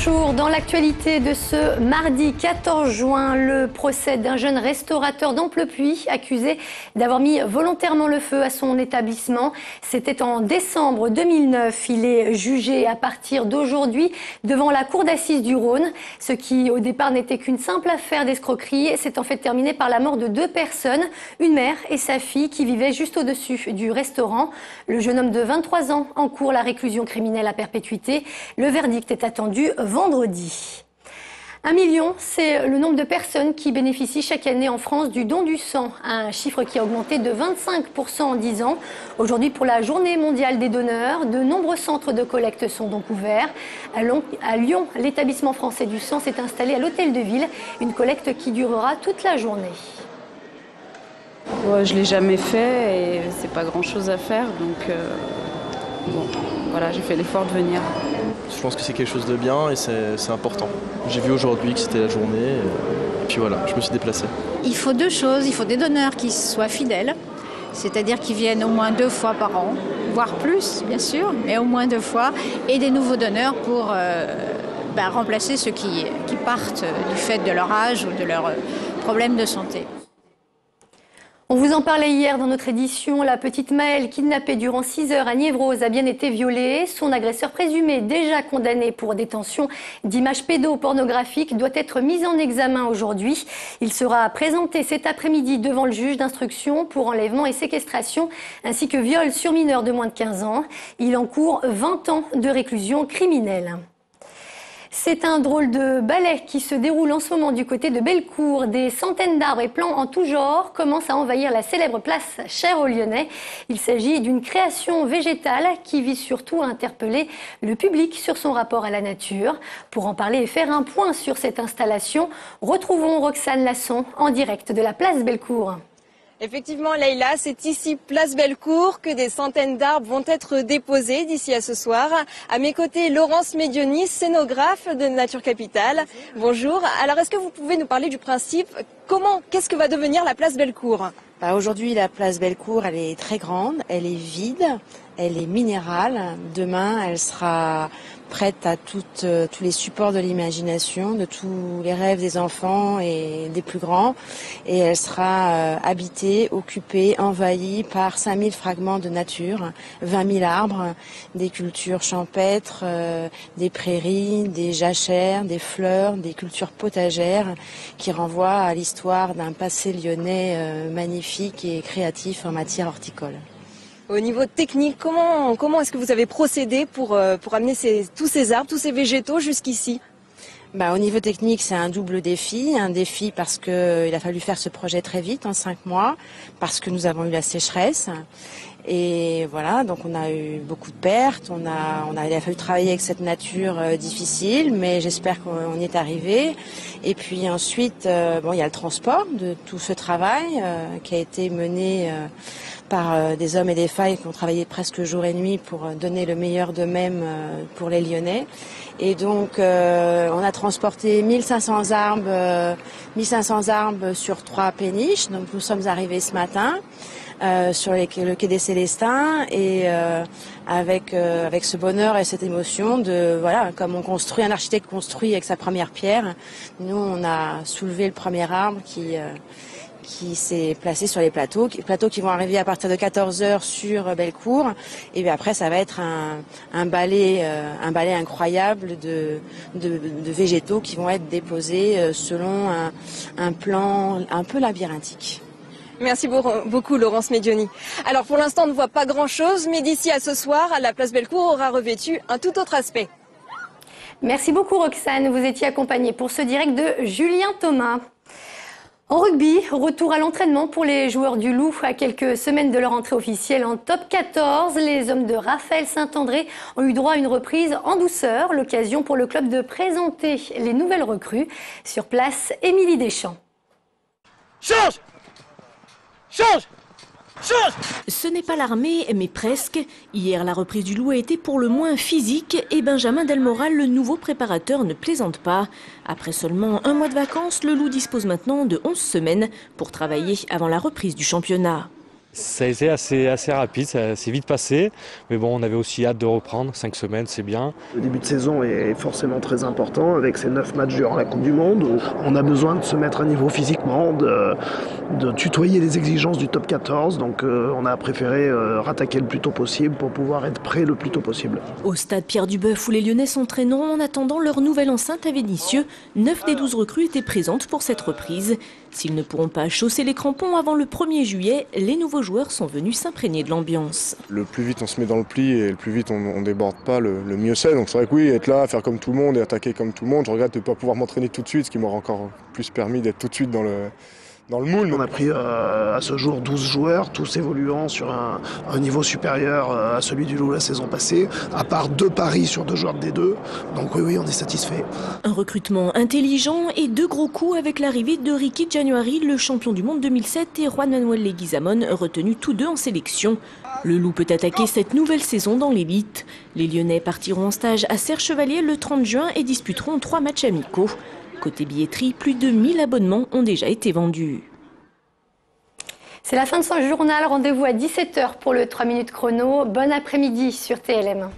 Bonjour, dans l'actualité de ce mardi 14 juin, le procès d'un jeune restaurateur d'Amplepuis accusé d'avoir mis volontairement le feu à son établissement. C'était en décembre 2009. Il est jugé à partir d'aujourd'hui devant la cour d'assises du Rhône. Ce qui au départ n'était qu'une simple affaire d'escroquerie s'est en fait terminé par la mort de deux personnes, une mère et sa fille qui vivaient juste au-dessus du restaurant. Le jeune homme de 23 ans encourt la réclusion criminelle à perpétuité. Le verdict est attendu vendredi. 1 million, c'est le nombre de personnes qui bénéficient chaque année en France du don du sang, un chiffre qui a augmenté de 25% en 10 ans. Aujourd'hui, pour la journée mondiale des donneurs, de nombreux centres de collecte sont donc ouverts. À Lyon, l'établissement français du sang s'est installé à l'hôtel de ville, une collecte qui durera toute la journée. Ouais, je ne l'ai jamais fait et c'est pas grand-chose à faire, donc bon, voilà, j'ai fait l'effort de venir. Je pense que c'est quelque chose de bien et c'est important. J'ai vu aujourd'hui que c'était la journée et puis voilà, je me suis déplacé. Il faut deux choses, il faut des donneurs qui soient fidèles, c'est-à-dire qui viennent au moins 2 fois par an, voire plus bien sûr, mais au moins 2 fois, et des nouveaux donneurs pour remplacer ceux qui partent du fait de leur âge ou de leurs problèmes de santé. On vous en parlait hier dans notre édition. La petite Maëlle, kidnappée durant 6 heures à Niévroz, a bien été violée. Son agresseur présumé, déjà condamné pour détention d'images pédopornographiques, doit être mis en examen aujourd'hui. Il sera présenté cet après-midi devant le juge d'instruction pour enlèvement et séquestration, ainsi que viol sur mineur de moins de 15 ans. Il encourt 20 ans de réclusion criminelle. C'est un drôle de ballet qui se déroule en ce moment du côté de Bellecour. Des centaines d'arbres et plants en tout genre commencent à envahir la célèbre place chère aux Lyonnais. Il s'agit d'une création végétale qui vise surtout à interpeller le public sur son rapport à la nature. Pour en parler et faire un point sur cette installation, retrouvons Roxane Lasson en direct de la place Bellecour. Effectivement, Leïla, c'est ici, place Bellecour, que des centaines d'arbres vont être déposés d'ici à ce soir. À mes côtés, Laurence Medioni, scénographe de Nature Capitale. Bonjour. Alors, est-ce que vous pouvez nous parler du principe? Qu'est-ce que va devenir la place Bellecour? Aujourd'hui, la place Bellecour, elle est très grande, elle est vide, elle est minérale. Demain, elle sera prête à tous les supports de l'imagination, de tous les rêves des enfants et des plus grands. Et elle sera habitée, occupée, envahie par 5000 fragments de nature, 20 000 arbres, des cultures champêtres, des prairies, des jachères, des fleurs, des cultures potagères qui renvoient à l'histoire d'un passé lyonnais magnifique et créatif en matière horticole. Au niveau technique, comment est-ce que vous avez procédé pour amener tous ces arbres, tous ces végétaux jusqu'ici? Au niveau technique, c'est un double défi. Un défi parce qu'il a fallu faire ce projet très vite, en 5 mois, parce que nous avons eu la sécheresse. Et voilà, donc on a eu beaucoup de pertes, il a fallu travailler avec cette nature difficile, mais j'espère qu'on y est arrivé. Et puis ensuite, il y a le transport de tout ce travail qui a été mené par des hommes et des femmes qui ont travaillé presque jour et nuit pour donner le meilleur d'eux-mêmes pour les Lyonnais. Et donc, on a transporté 1500 arbres sur 3 péniches. Donc, nous sommes arrivés ce matin sur le quai des Célestins et avec ce bonheur et cette émotion comme un architecte construit avec sa première pierre. Nous, on a soulevé le premier arbre qui s'est placé sur les plateaux qui vont arriver à partir de 14h sur Bellecour. Et puis après, ça va être un balai incroyable de végétaux qui vont être déposés selon un plan un peu labyrinthique. Merci beaucoup Laurence Medioni. Alors pour l'instant on ne voit pas grand-chose, mais d'ici à ce soir, la place Bellecour aura revêtu un tout autre aspect. Merci beaucoup Roxane, vous étiez accompagnée pour ce direct de Julien Thomas. En rugby, retour à l'entraînement pour les joueurs du Loup. À quelques semaines de leur entrée officielle en top 14, les hommes de Raphaël Saint-André ont eu droit à une reprise en douceur. L'occasion pour le club de présenter les nouvelles recrues. Sur place, Émilie Deschamps. Change ! Change ! Change ! Ce n'est pas l'armée, mais presque. Hier, la reprise du Loup a été pour le moins physique et Benjamin Delmoral, le nouveau préparateur, ne plaisante pas. Après seulement 1 mois de vacances, le Loup dispose maintenant de 11 semaines pour travailler avant la reprise du championnat. Ça a été assez rapide, ça s'est vite passé, mais bon, on avait aussi hâte de reprendre, 5 semaines c'est bien. Le début de saison est forcément très important avec ces 9 matchs durant la Coupe du Monde où on a besoin de se mettre à niveau physiquement, de tutoyer les exigences du top 14, donc on a préféré rattaquer le plus tôt possible pour pouvoir être prêt le plus tôt possible. Au stade Pierre-Duboeuf où les Lyonnais s'entraîneront en attendant leur nouvelle enceinte à Vénissieux, 9 des 12 recrues étaient présentes pour cette reprise. S'ils ne pourront pas chausser les crampons avant le 1er juillet, les nouveaux joueurs sont venus s'imprégner de l'ambiance. Le plus vite on se met dans le pli et le plus vite on déborde pas, le mieux c'est. Donc c'est vrai que oui, être là, faire comme tout le monde et attaquer comme tout le monde, je regrette de ne pas pouvoir m'entraîner tout de suite, ce qui m'aurait encore plus permis d'être tout de suite dans le moule. On a pris à ce jour 12 joueurs, tous évoluant sur un niveau supérieur à celui du Loup la saison passée, à part 2 paris sur 2 joueurs de D2. Donc oui, on est satisfait. Un recrutement intelligent et 2 gros coups avec l'arrivée de Ricky January, le champion du monde 2007, et Juan Manuel Leguizamón, retenus tous 2 en sélection. Le Loup peut attaquer cette nouvelle saison dans l'élite. Les Lyonnais partiront en stage à Serre-Chevalier le 30 juin et disputeront 3 matchs amicaux. Côté billetterie, plus de 1000 abonnements ont déjà été vendus. C'est la fin de ce journal. Rendez-vous à 17h pour le 3 minutes chrono. Bon après-midi sur TLM.